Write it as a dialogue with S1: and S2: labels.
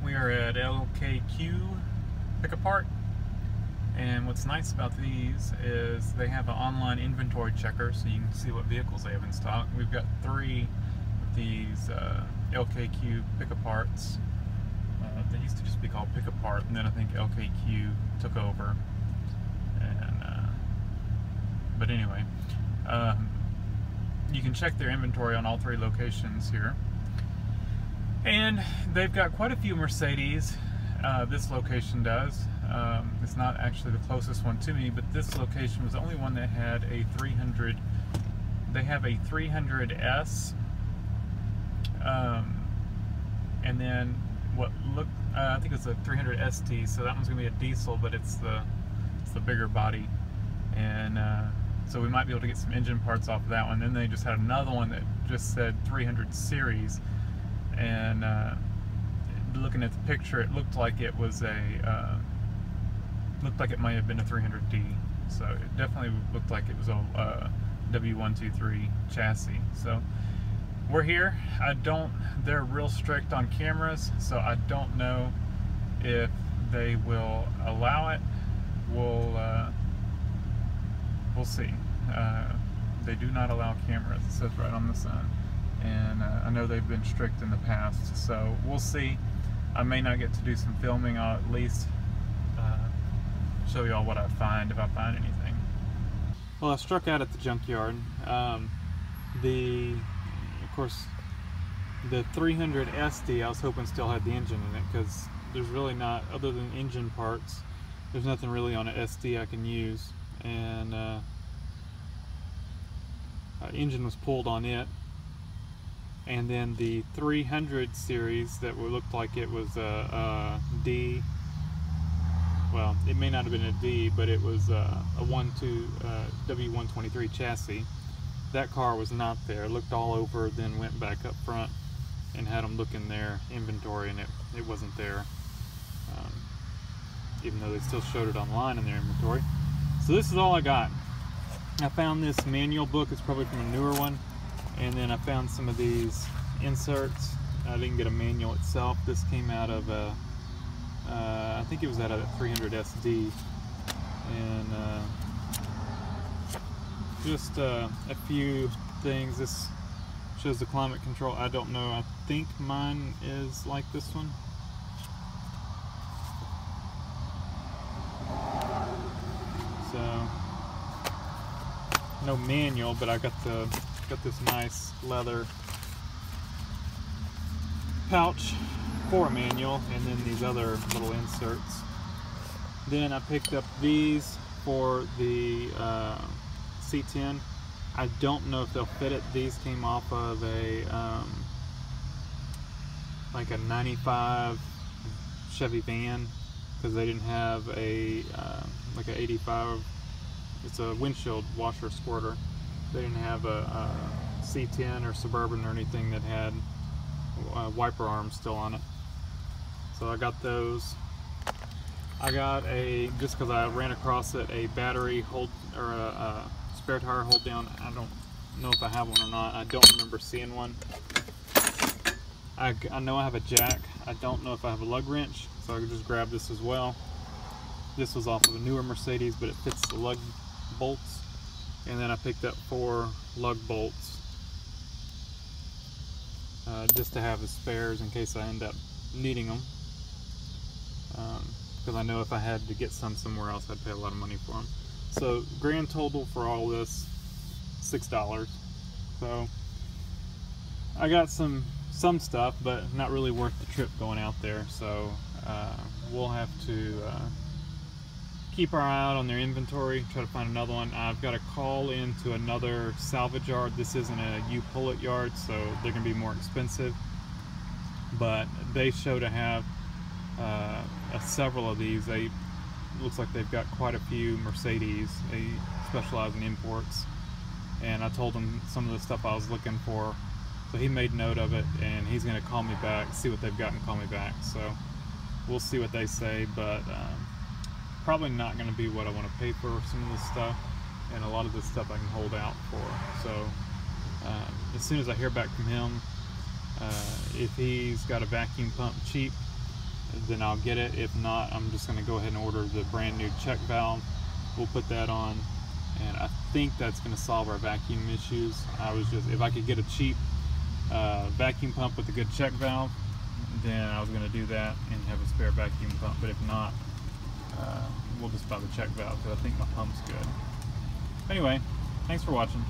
S1: We are at LKQ Pick Apart, and what's nice about these is they have an online inventory checker, so you can see what vehicles they have in stock. We've got 3 of these LKQ Pick Aparts. They used to just be called Pick Apart, and then I think LKQ took over. And but anyway, you can check their inventory on all 3 locations here. And they've got quite a few Mercedes. This location does. It's not actually the closest one to me, but this location was the only one that had a 300. They have a 300S, and then what looked, I think it's a 300 ST. So that one's gonna be a diesel, but it's the bigger body, and so we might be able to get some engine parts off of that one. Then they just had another one that just said 300 series. And looking at the picture, it looked like it was a looked like it might have been a 300D. So it definitely looked like it was a W123 chassis. So we're here. They're real strict on cameras, so I don't know if they will allow it. We'll see. They do not allow cameras. It says right on the sign. And I know they've been strict in the past, so we'll see. I may not get to do some filming. I'll at least show y'all what I find, if I find anything. Well, I struck out at the junkyard. Of course, the 300 SD, I was hoping still had the engine in it, because there's really not, other than engine parts, there's nothing really on an SD I can use. And engine was pulled on it. And then the 300 series that looked like it was a D, well, it may not have been a D, but it was a W123 chassis. That car was not there. It looked all over, then went back up front and had them look in their inventory, and it wasn't there, even though they still showed it online in their inventory. So this is all I got. I found this manual book. It's probably from a newer one. And then I found some of these inserts. I didn't get a manual itself. This came out of a, I think it was out of a 300 SD. And just a few things. This shows the climate control. I don't know. I think mine is like this one. So no manual, but I got this nice leather pouch for a manual, and then these other little inserts. Then I picked up these for the C10. I don't know if they'll fit it. These came off of a like a 95 Chevy van, because they didn't have a like a 85. It's a windshield washer squirter. They didn't have a C10 or Suburban or anything that had wiper arms still on it. So I got those. I got just because I ran across it, a battery hold, or a spare tire hold down. I don't know if I have one or not. I don't remember seeing one. I know I have a jack. I don't know if I have a lug wrench, so I could just grab this as well. This was off of a newer Mercedes, but it fits the lug bolts. And then I picked up 4 lug bolts just to have as spares in case I end up needing them. Because I know if I had to get some somewhere else, I'd pay a lot of money for them. So grand total for all this, $6. So I got some stuff, but not really worth the trip going out there. So we'll have to keep our eye out on their inventory, try to find another one. I've got to call into another salvage yard. This isn't a U-Pull-It yard, so they're going to be more expensive. But they show to have several of these. Looks like they've got quite a few Mercedes. They specialize in imports. And I told him some of the stuff I was looking for. So he made note of it, and he's going to call me back, see what they've got, and call me back. So we'll see what they say, but probably not going to be what I want to pay for some of this stuff, and a lot of this stuff I can hold out for. So as soon as I hear back from him, if he's got a vacuum pump cheap, then I'll get it. If not, I'm just going to go ahead and order the brand new check valve. We'll put that on, and I think that's going to solve our vacuum issues. If I could get a cheap vacuum pump with a good check valve, then I was going to do that and have a spare vacuum pump. But if not, we'll just buy the check valve because I think my pump's good. Anyway, thanks for watching.